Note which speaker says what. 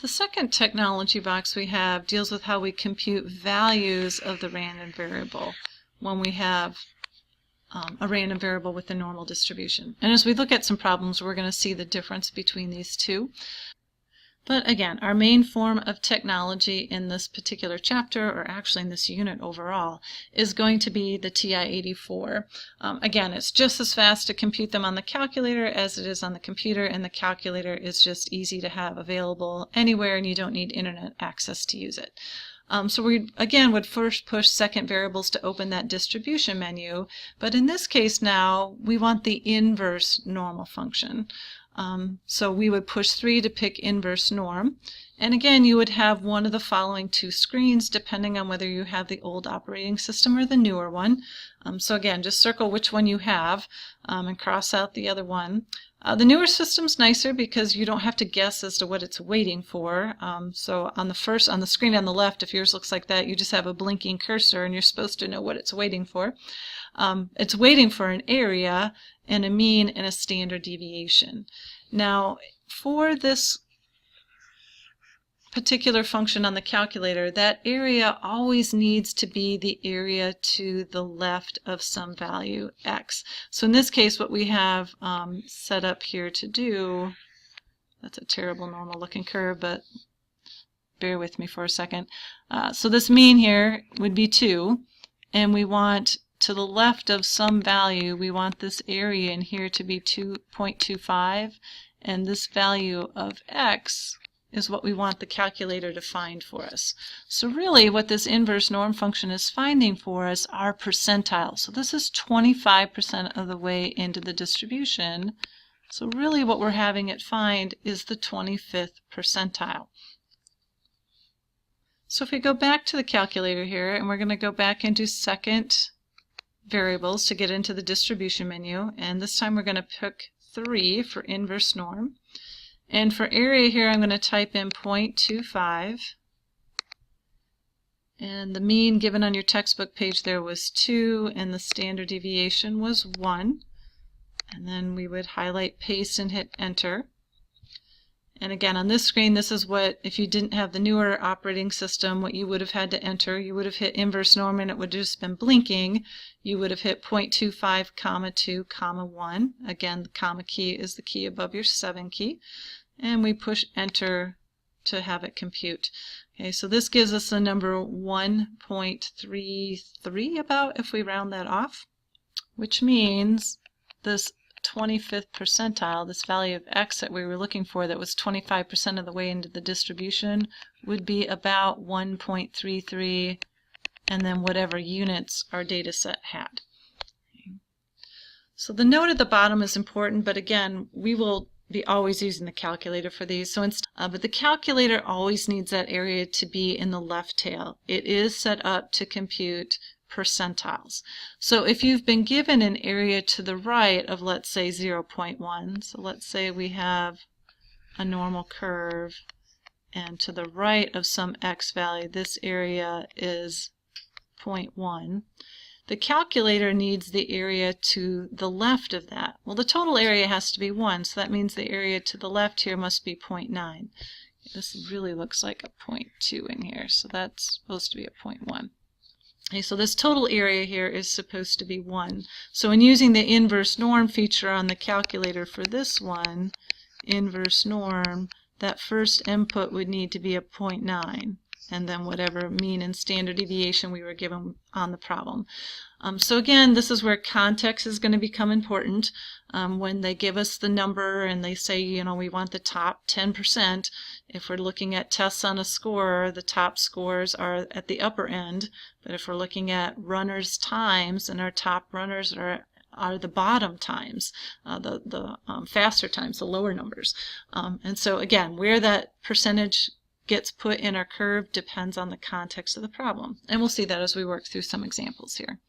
Speaker 1: The second technology box we have deals with how we compute values of the random variable when we have a random variable with a normal distribution. And as we look at some problems, we're going to see the difference between these two. But again, our main form of technology in this particular chapter, or actually in this unit overall, is going to be the TI-84. Again, it's just as fast to compute them on the calculator as it is on the computer, and the calculator is just easy to have available anywhere, and you don't need internet access to use it. So we, again, would first push second variables to open that distribution menu, but in this case now, we want the inverse normal function. So we would push 3 to pick inverse norm, and again you would have one of the following two screens depending on whether you have the old operating system or the newer one. So again, just circle which one you have and cross out the other one. The newer system's nicer because you don't have to guess as to what it's waiting for. So on the screen on the left, if yours looks like that, you just have a blinking cursor and you're supposed to know what it's waiting for. It's waiting for an area and a mean and a standard deviation. Now, for this particular function on the calculator, that area always needs to be the area to the left of some value x. So in this case, what we have set up here to do, that's a terrible normal looking curve, but bear with me for a second. So this mean here would be 2, and we want to the left of some value, we want this area in here to be 2.25, and this value of x is what we want the calculator to find for us. So really what this inverse norm function is finding for us are percentiles. So this is 25% of the way into the distribution. So really what we're having it find is the 25th percentile. So if we go back to the calculator here, and we're going to go back into second variables to get into the distribution menu, and this time we're going to pick 3 for inverse norm, and for area here I'm going to type in 0.25, and the mean given on your textbook page there was 2 and the standard deviation was 1, and then we would highlight paste and hit enter. And again, on this screen, this is what, if you didn't have the newer operating system, what you would have had to enter. You would have hit inverse norm and it would have just been blinking. You would have hit 0.25, comma 2, comma 1. Again, the comma key is the key above your 7 key. And we push enter to have it compute. Okay, so this gives us the number 1.33 about, if we round that off, which means this 25th percentile, this value of x that we were looking for that was 25% of the way into the distribution, would be about 1.33, and then whatever units our data set had. Okay. So the note at the bottom is important, but again, we will be always using the calculator for these. So but the calculator always needs that area to be in the left tail. It is set up to compute percentiles. So if you've been given an area to the right of, let's say, 0.1, so let's say we have a normal curve, and to the right of some x value, this area is 0.1. The calculator needs the area to the left of that. Well, the total area has to be 1, so that means the area to the left here must be 0.9. This really looks like a 0.2 in here, so that's supposed to be a 0.1. Okay, so this total area here is supposed to be 1. So in using the inverse norm feature on the calculator for this one, inverse norm, that first input would need to be a 0.9, and then whatever mean and standard deviation we were given on the problem. So again, this is where context is going to become important. When they give us the number and they say, you know, we want the top 10%, if we're looking at tests on a score, the top scores are at the upper end. But if we're looking at runners' times, and our top runners are the bottom times, the faster times, the lower numbers. And so again, where that percentage gets put in our curve depends on the context of the problem. And we'll see that as we work through some examples here.